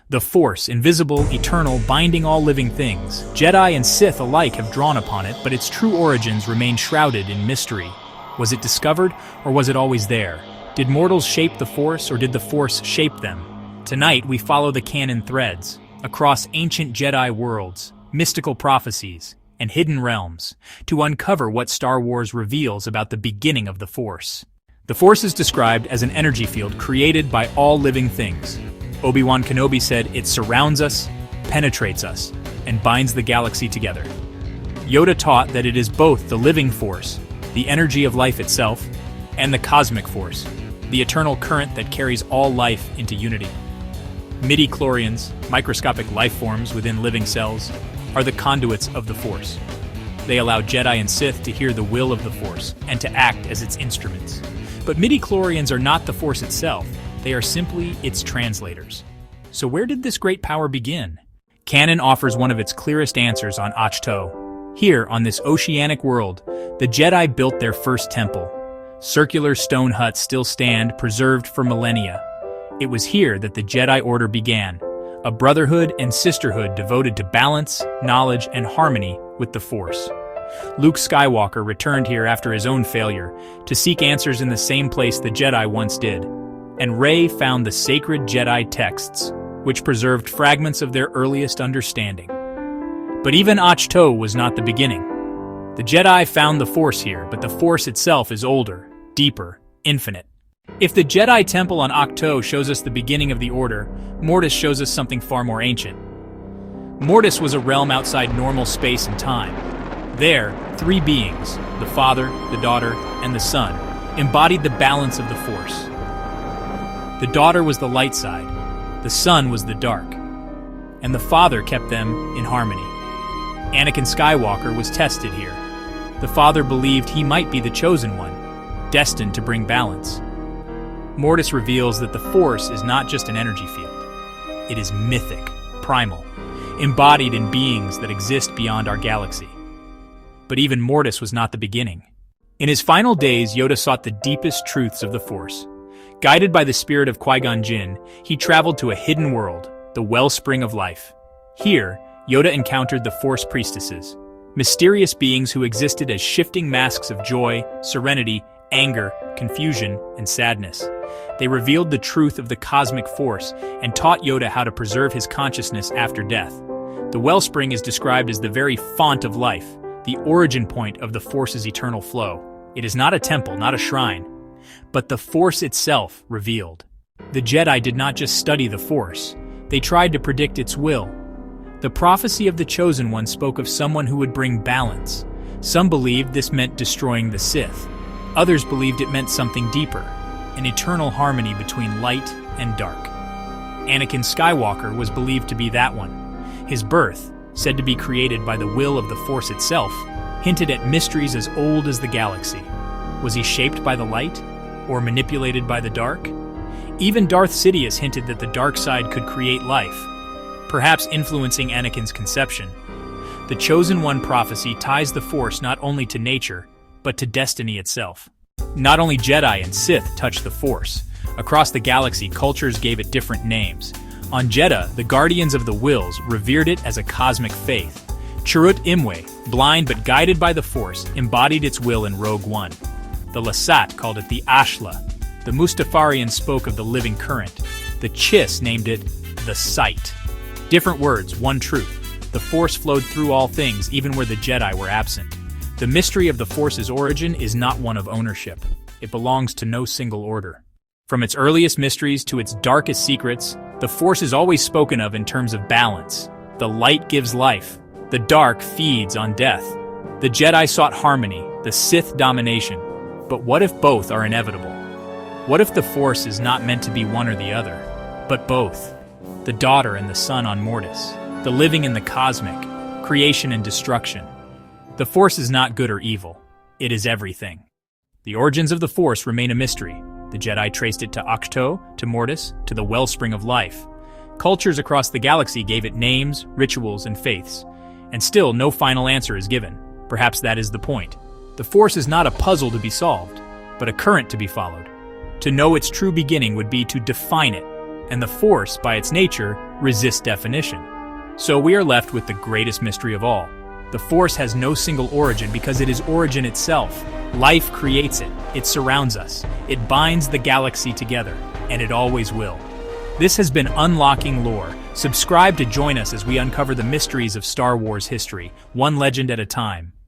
The Force, invisible, eternal, binding all living things. Jedi and Sith alike have drawn upon it, but its true origins remain shrouded in mystery. Was it discovered, or was it always there? Did mortals shape the Force, or did the Force shape them? Tonight, we follow the canon threads, across ancient Jedi worlds, mystical prophecies, and hidden realms, to uncover what Star Wars reveals about the beginning of the Force. The Force is described as an energy field created by all living things. Obi-Wan Kenobi said it surrounds us, penetrates us, and binds the galaxy together. Yoda taught that it is both the living force, the energy of life itself, and the cosmic force, the eternal current that carries all life into unity. Midi-chlorians, microscopic life forms within living cells, are the conduits of the Force. They allow Jedi and Sith to hear the will of the Force and to act as its instruments. But midi-chlorians are not the Force itself. They are simply its translators. So where did this great power begin? Canon offers one of its clearest answers on Ahch-To. Here, on this oceanic world, the Jedi built their first temple. Circular stone huts still stand, preserved for millennia. It was here that the Jedi Order began, a brotherhood and sisterhood devoted to balance, knowledge, and harmony with the Force. Luke Skywalker returned here after his own failure, to seek answers in the same place the Jedi once did. And Rey found the sacred Jedi texts, which preserved fragments of their earliest understanding. But even Ahch-To was not the beginning. The Jedi found the Force here, but the Force itself is older, deeper, infinite. If the Jedi Temple on Ahch-To shows us the beginning of the Order, Mortis shows us something far more ancient. Mortis was a realm outside normal space and time. There, three beings, the Father, the Daughter, and the Son, embodied the balance of the Force. The Daughter was the light side, the Son was the dark, and the Father kept them in harmony. Anakin Skywalker was tested here. The Father believed he might be the chosen one, destined to bring balance. Mortis reveals that the Force is not just an energy field. It is mythic, primal, embodied in beings that exist beyond our galaxy. But even Mortis was not the beginning. In his final days, Yoda sought the deepest truths of the Force. Guided by the spirit of Qui-Gon Jinn, he traveled to a hidden world, the wellspring of life. Here, Yoda encountered the Force priestesses, mysterious beings who existed as shifting masks of joy, serenity, anger, confusion, and sadness. They revealed the truth of the cosmic force and taught Yoda how to preserve his consciousness after death. The wellspring is described as the very font of life, the origin point of the Force's eternal flow. It is not a temple, not a shrine, but the Force itself revealed. The Jedi did not just study the Force, they tried to predict its will. The prophecy of the Chosen One spoke of someone who would bring balance. Some believed this meant destroying the Sith. Others believed it meant something deeper, an eternal harmony between light and dark. Anakin Skywalker was believed to be that one. His birth, said to be created by the will of the Force itself, hinted at mysteries as old as the galaxy. Was he shaped by the light, or manipulated by the dark? Even Darth Sidious hinted that the dark side could create life, perhaps influencing Anakin's conception. The Chosen One prophecy ties the Force not only to nature, but to destiny itself. Not only Jedi and Sith touched the Force. Across the galaxy, cultures gave it different names. On Jedha, the Guardians of the Wills revered it as a cosmic faith. Chirrut Imwe, blind but guided by the Force, embodied its will in Rogue One. The Lasat called it the Ashla. The Mustafarians spoke of the living current. The Chiss named it the Sight. Different words, one truth. The Force flowed through all things, even where the Jedi were absent. The mystery of the Force's origin is not one of ownership. It belongs to no single order. From its earliest mysteries to its darkest secrets, the Force is always spoken of in terms of balance. The light gives life. The dark feeds on death. The Jedi sought harmony, the Sith domination. But what if both are inevitable? What if the Force is not meant to be one or the other, but both? The Daughter and the Son on Mortis, the living and the cosmic, creation and destruction. The Force is not good or evil. It is everything. The origins of the Force remain a mystery. The Jedi traced it to Ahch-To, to Mortis, to the wellspring of life. Cultures across the galaxy gave it names, rituals, and faiths. And still, no final answer is given. Perhaps that is the point. The Force is not a puzzle to be solved, but a current to be followed. To know its true beginning would be to define it, and the Force, by its nature, resists definition. So we are left with the greatest mystery of all. The Force has no single origin because it is origin itself. Life creates it, it surrounds us, it binds the galaxy together, and it always will. This has been Unlocking Lore. Subscribe to join us as we uncover the mysteries of Star Wars history, one legend at a time.